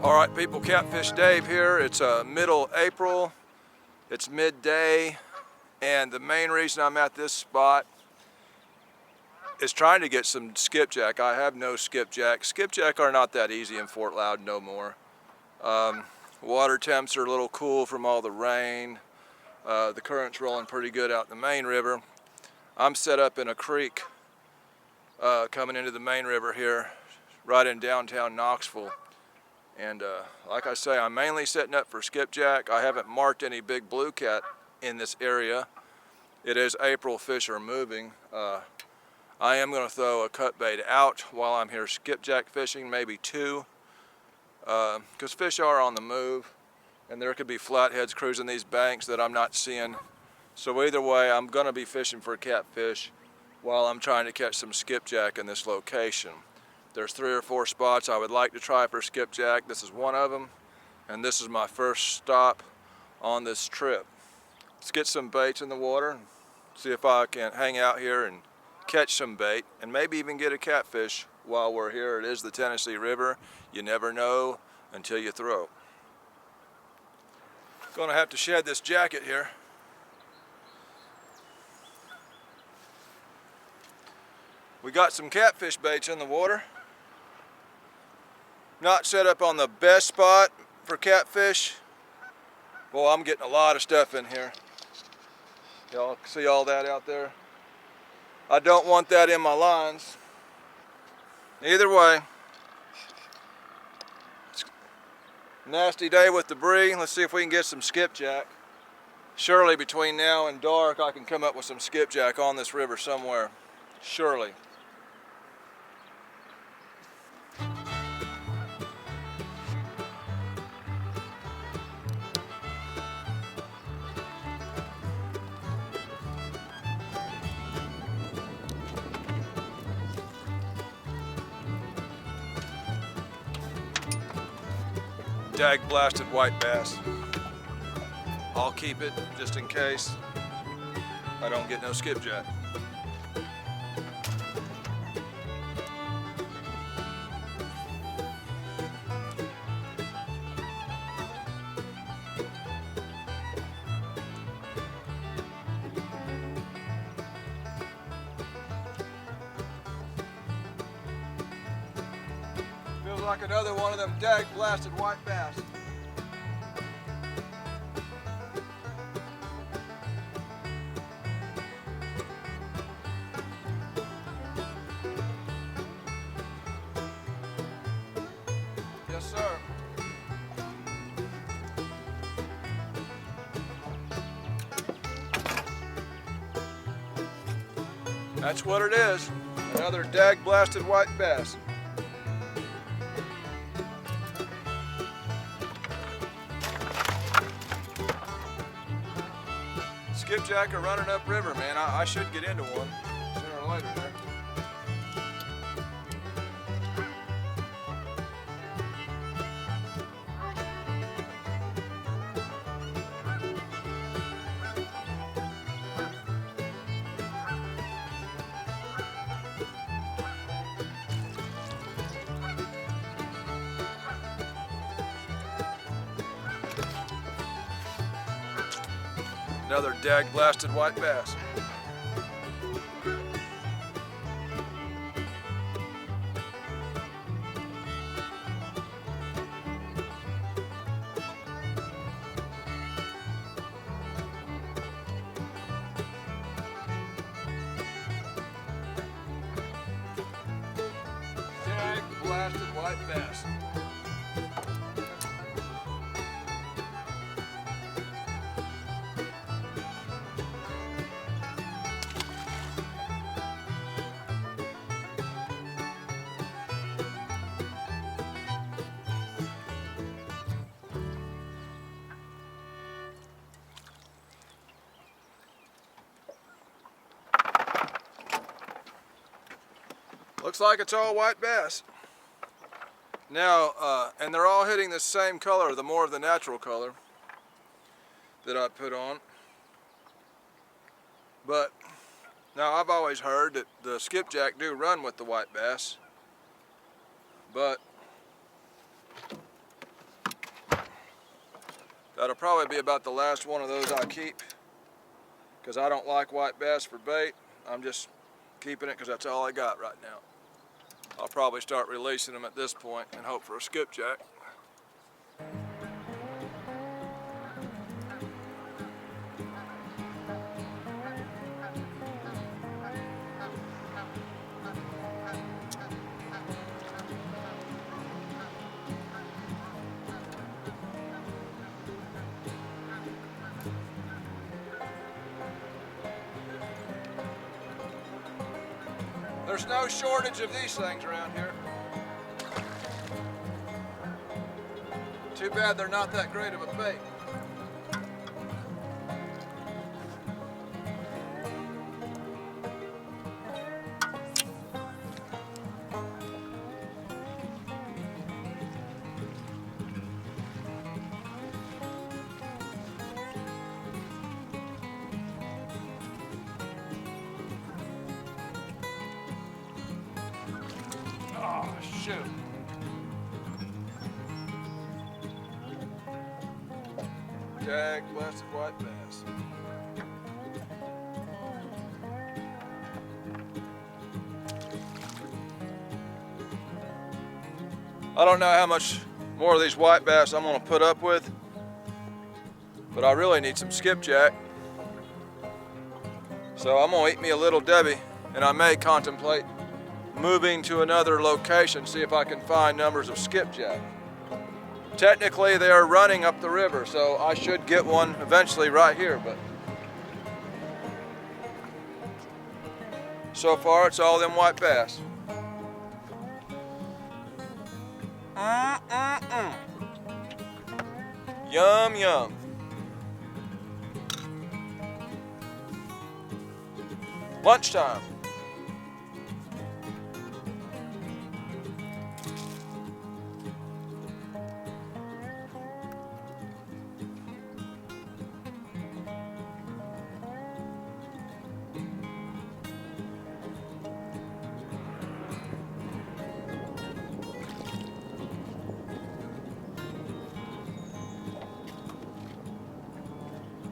Alright people, Catfish Dave here. It's middle April, it's midday, and the main reason I'm at this spot is trying to get some skipjack. I have no skipjack. Skipjack are not that easy in Fort Loud no more. Water temps are a little cool from all the rain. The current's rolling pretty good out in the main river. I'm set up in a creek coming into the main river here, right in downtown Knoxville. And like I say, I'm mainly setting up for skipjack. I haven't marked any big blue cat in this area. It is April, fish are moving. I am going to throw a cut bait out while I'm here skipjack fishing, maybe two, because fish are on the move, and there could be flatheads cruising these banks that I'm not seeing. So either way, I'm going to be fishing for catfish while I'm trying to catch some skipjack in this location. There's 3 or 4 spots I would like to try for skipjack. This is one of them, and this is my first stop on this trip. Let's get some baits in the water and see if I can hang out here and catch some bait and maybe even get a catfish while we're here. It is the Tennessee River. You never know until you throw. Gonna have to shed this jacket here. We got some catfish baits in the water. Not set up on the best spot for catfish. Well, I'm getting a lot of stuff in here. Y'all see all that out there? I don't want that in my lines. Either way, it's a nasty day with debris. Let's see if we can get some skipjack. Surely between now and dark I can come up with some skipjack on this river somewhere. Surely. Dag blasted white bass. I'll keep it just in case I don't get no skipjack. Feels like another one of them dag blasted white bass. Yes, sir. That's what it is. Another dag blasted white bass. Skipjack are running upriver, man. I should get into one sooner or later there. Another dag blasted white bass. Dag blasted white bass. Looks like it's all white bass. Now, and they're all hitting the same color, the more of the natural color that I put on. But now I've always heard that the skipjack do run with the white bass, but That'll probably be about the last one of those I keep, because I don't like white bass for bait. I'm just keeping it because that's all I got right now. I'll probably start releasing them at this point and hope for a skipjack. There's no shortage of these things around here. Too bad they're not that great of a bait. Oh, shoot. Jag blasted white bass. I don't know how much more of these white bass I'm gonna put up with, but I really need some skipjack. So I'm gonna eat me a little Debbie, and I may contemplate moving to another location, see if I can find numbers of skipjack. Technically they are running up the river, so I should get one eventually right here, but so far it's all them white bass. Yum, yum. Lunchtime.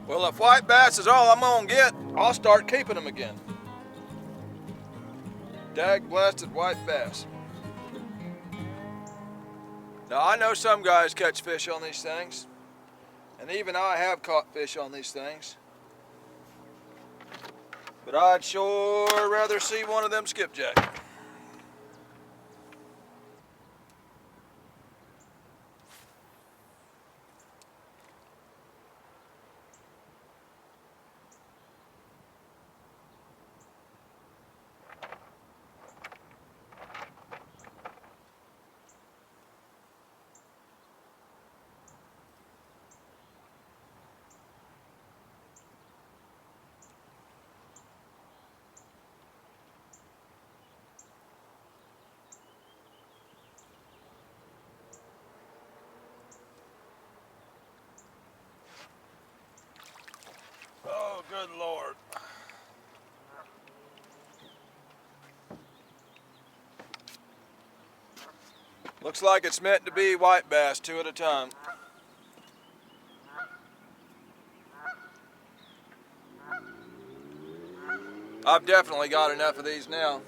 Well, if white bass is all I'm gonna get, I'll start keeping them again. Dag blasted white bass. Now I know some guys catch fish on these things, and even I have caught fish on these things, but I'd sure rather see one of them skipjack. Oh, good Lord. Looks like it's meant to be white bass, 2 at a time. I've definitely got enough of these now.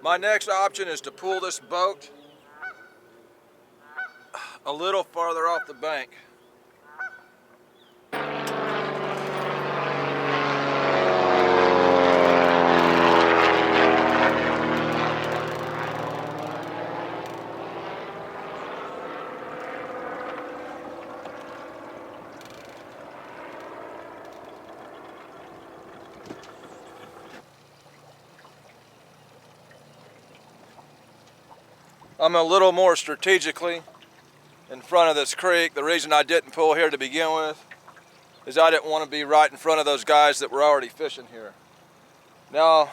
My next option is to pull this boat a little farther off the bank. I'm a little more strategically in front of this creek. The reason I didn't pull here to begin with is I didn't want to be right in front of those guys that were already fishing here. Now,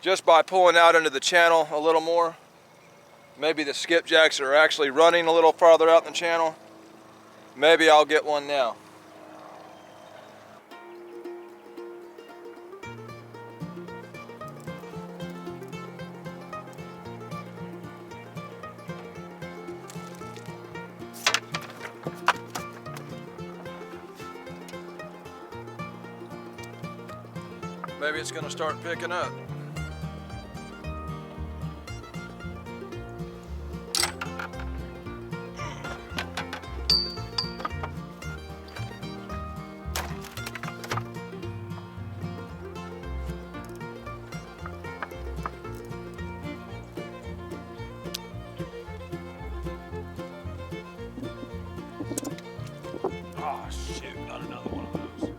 just by pulling out into the channel a little more, maybe the skipjacks are actually running a little farther out in the channel. Maybe I'll get one now. Maybe it's gonna start picking up. Oh shoot, not another one of those.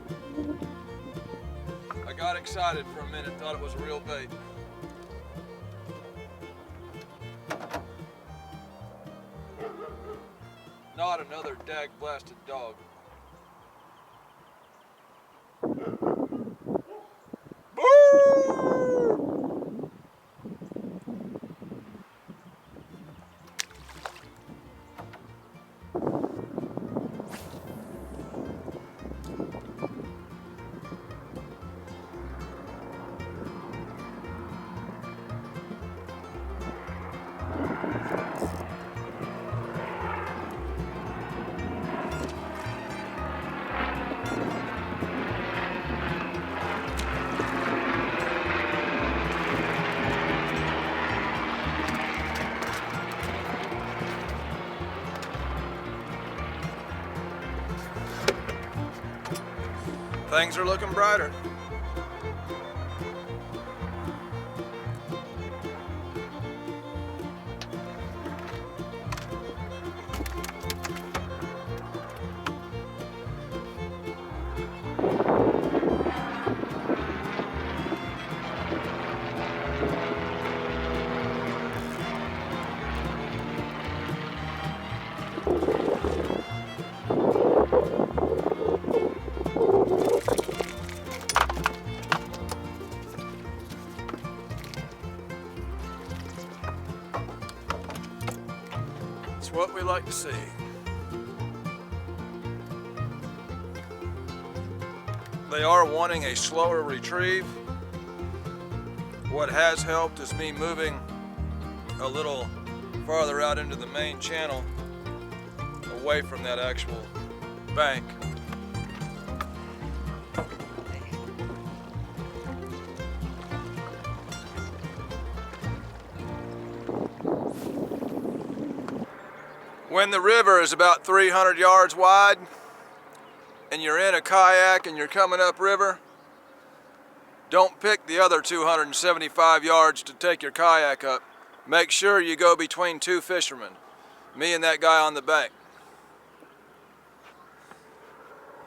I got excited for a minute, thought it was a real bait. Not another dag blasted dog. Things are looking brighter. It's what we like to see. They are wanting a slower retrieve. What has helped is me moving a little farther out into the main channel, away from that actual bank. When the river is about 300 yards wide and you're in a kayak and you're coming up river, don't pick the other 275 yards to take your kayak up. Make sure you go between two fishermen, me and that guy on the bank.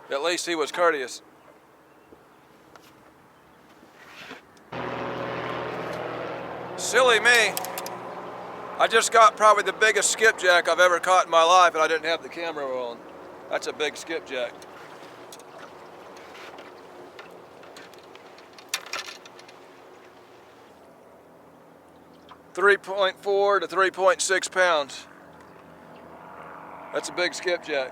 At least he was courteous. Silly me. I just got probably the biggest skipjack I've ever caught in my life, and I didn't have the camera rolling. That's a big skipjack. .4 to 3.6 pounds. That's a big skipjack.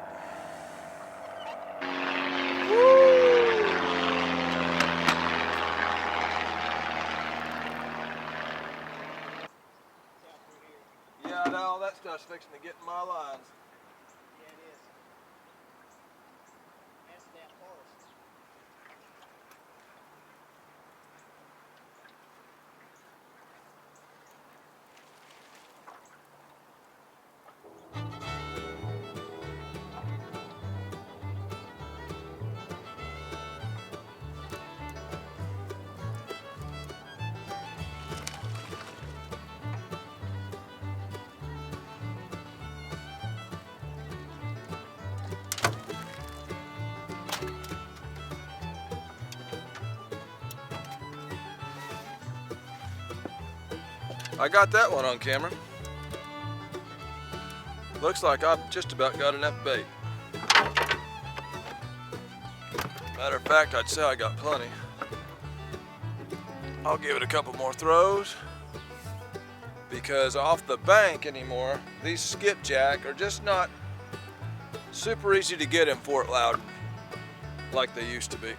Yeah, all that stuff's fixing to get in my lines. Yeah, it is. That's that forest. I got that one on camera. Looks like I've just about got enough bait. Matter of fact, I'd say I got plenty. I'll give it a couple more throws, because off the bank anymore, these skipjack are just not super easy to get in Fort Loudon like they used to be.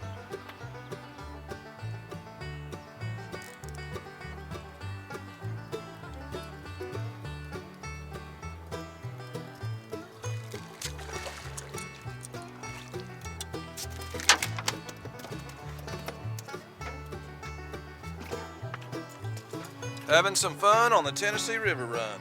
Having some fun on the Tennessee River Run.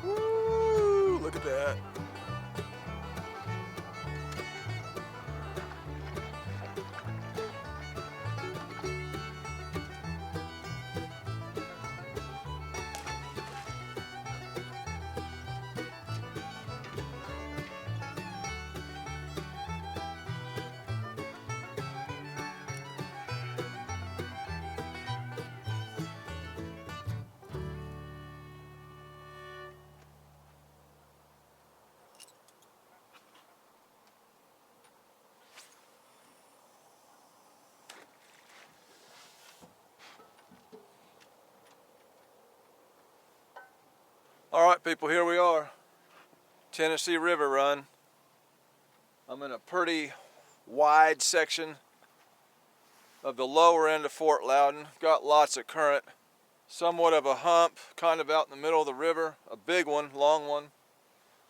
Woo, look at that. All right, people, here we are. Tennessee River Run. I'm in a pretty wide section of the lower end of Fort Loudon. Got lots of current. Somewhat of a hump, kind of out in the middle of the river. A big one, long one.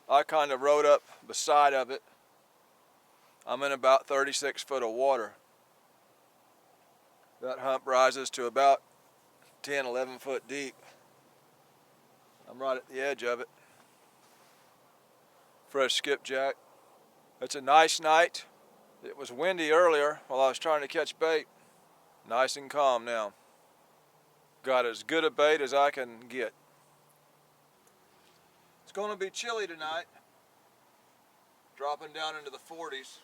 I kind of rode up beside of it. I'm in about 36 foot of water. That hump rises to about 10, 11 foot deep. I'm right at the edge of it. Fresh skipjack. It's a nice night. It was windy earlier while I was trying to catch bait. Nice and calm now. Got as good a bait as I can get. It's going to be chilly tonight. Dropping down into the 40s.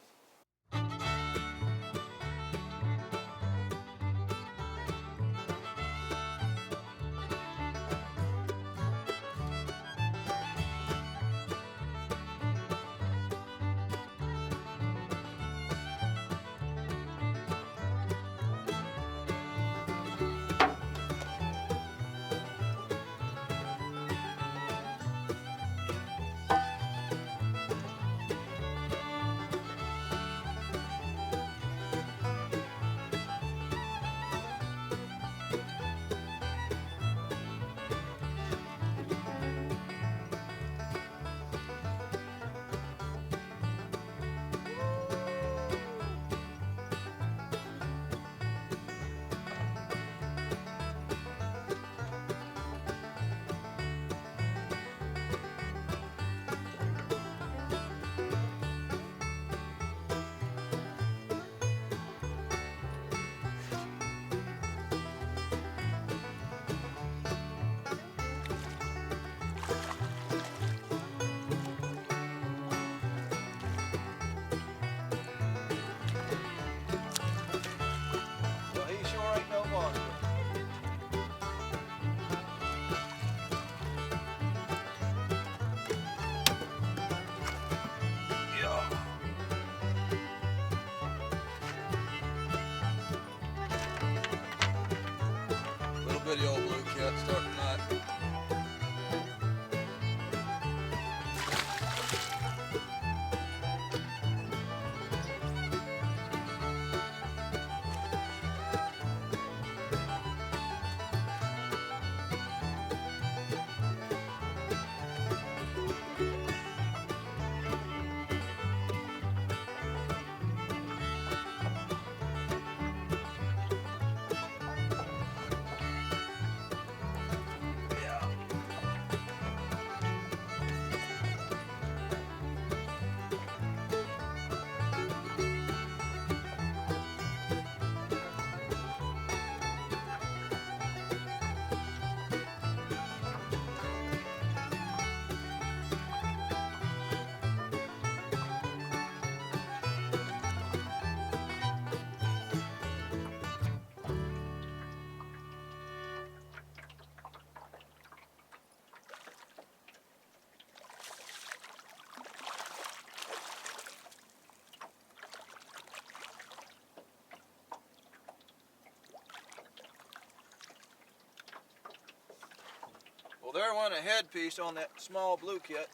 there went a headpiece on that small blue kit.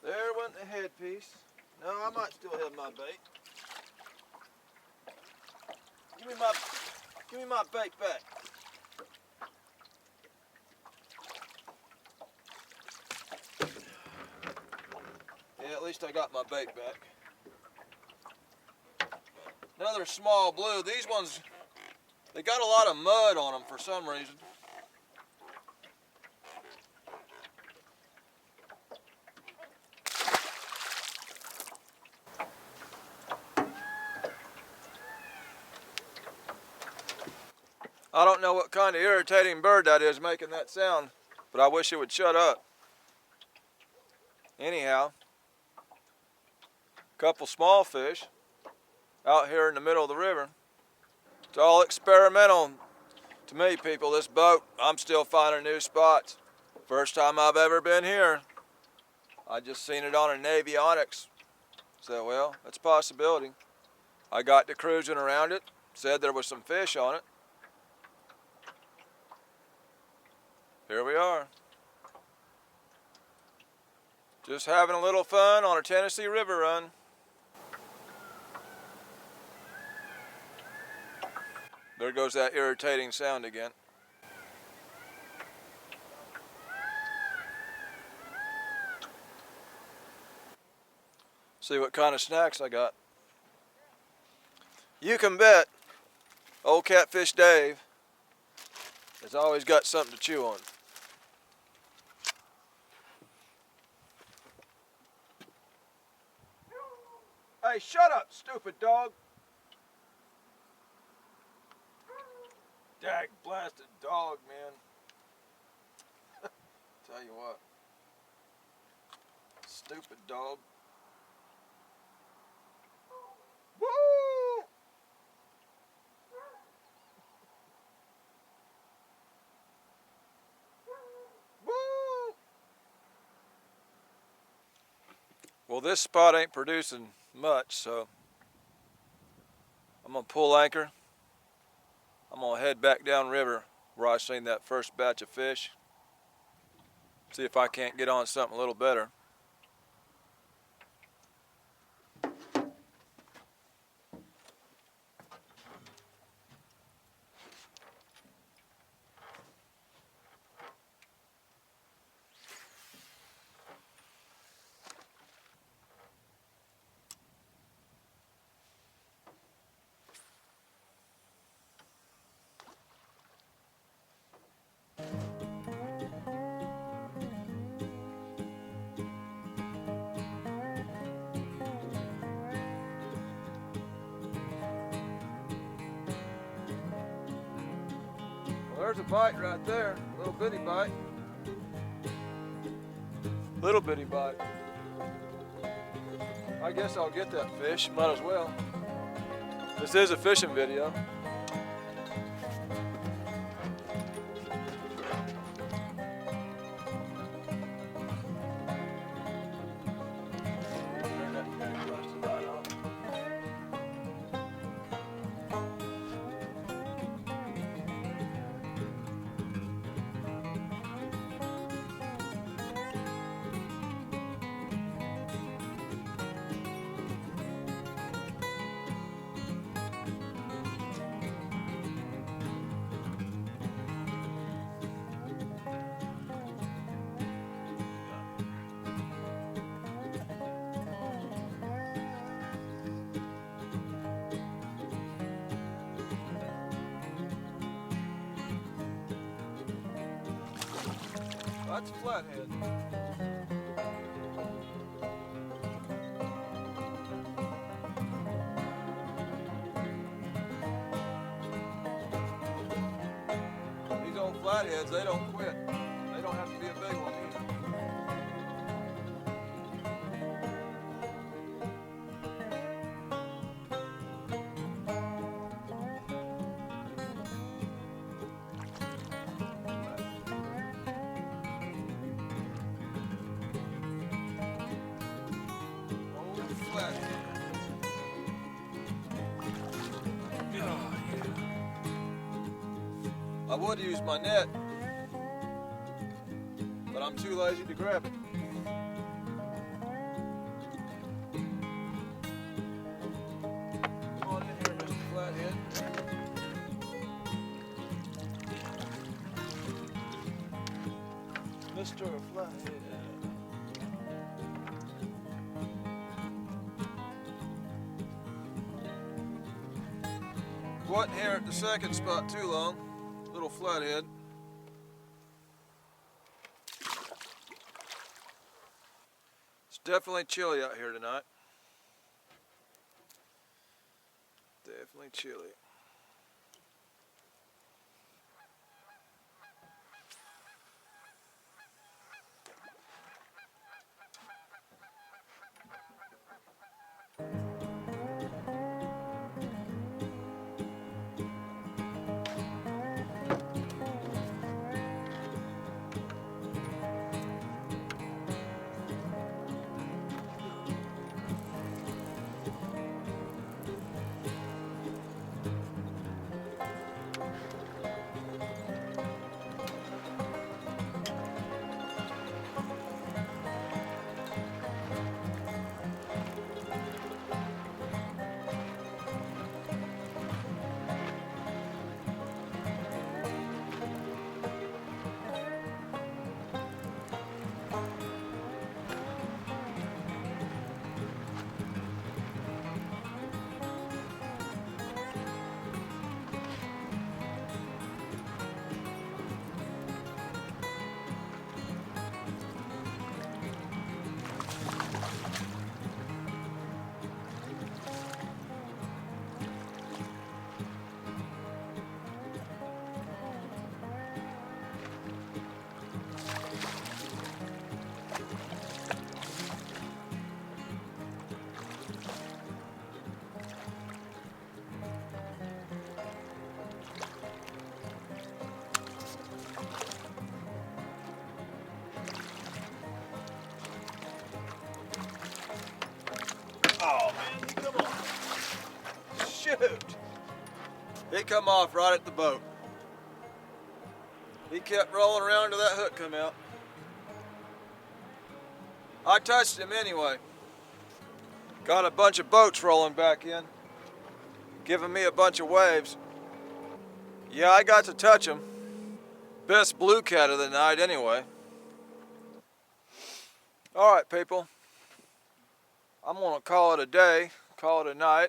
There went the headpiece. No, I might still have my bait. Give me my bait back. Yeah, at least I got my bait back. Another small blue. These ones, they got a lot of mud on them for some reason. I don't know what kind of irritating bird that is making that sound, but I wish it would shut up. Anyhow, a couple small fish out here in the middle of the river. It's all experimental to me, people. This boat, I'm still finding new spots. First time I've ever been here. I just seen it on a Navy Onyx. So, well, that's a possibility. I got to cruising around it, said there was some fish on it. Here we are. Just having a little fun on a Tennessee River run. There goes that irritating sound again. See what kind of snacks I got. You can bet old Catfish Dave has always got something to chew on. Hey, shut up, stupid dog. Dag blasted dog, man. Tell you what. Stupid dog. Woo! Woo! Well, this spot ain't producing much, so I'm gonna pull anchor. I'm gonna head back downriver where I seen that first batch of fish. See if I can't get on something a little better. Well, there's a bite right there, a little bitty bite. Little bitty bite. I guess I'll get that fish, might as well. This is a fishing video. That's a flathead. These old flatheads, they don't quit. They don't have to be a big one either. flathead. Oh, yeah. I would use my net, but I'm too lazy to grab it. Come on in here, Mr. Flathead. Mr. Flathead. Wasn't here at the second spot too long. Little flathead. It's definitely chilly out here tonight. Definitely chilly. Oh man, he come off. Shoot! He come off right at the boat. He kept rolling around till that hook come out. I touched him anyway. Got a bunch of boats rolling back in, giving me a bunch of waves. Yeah, I got to touch him. Best blue cat of the night anyway. All right, people. I'm gonna call it a day, call it a night.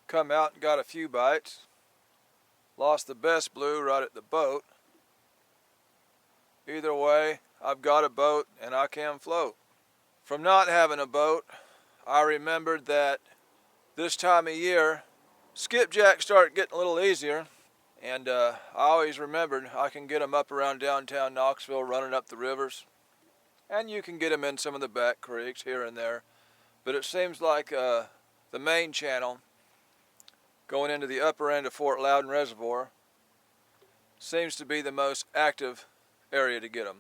Come out and got a few bites. Lost the best blue right at the boat. Either way, I've got a boat and I can float. From not having a boat, I remembered that this time of year, skipjack start getting a little easier. And I always remembered I can get them up around downtown Knoxville running up the rivers. And you can get them in some of the back creeks here and there. But it seems like the main channel, going into the upper end of Fort Loudon Reservoir, seems to be the most active area to get them.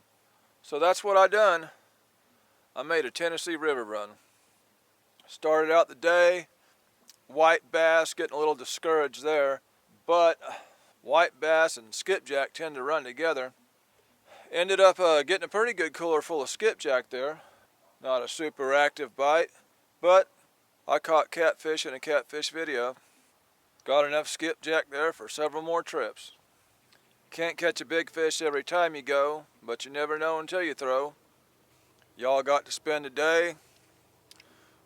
So that's what I done. I made a Tennessee River run. Started out the day, white bass, getting a little discouraged there, but white bass and skipjack tend to run together. Ended up getting a pretty good cooler full of skipjack there. Not a super active bite, but I caught catfish in a catfish video. Got enough skipjack there for several more trips. Can't catch a big fish every time you go, but you never know until you throw. Y'all got to spend a day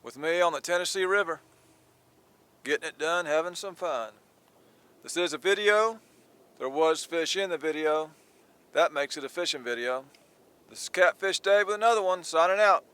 with me on the Tennessee River, getting it done, having some fun. This is a video. There was fish in the video. That makes it a fishing video. This is Catfish Dave with another one, signing out.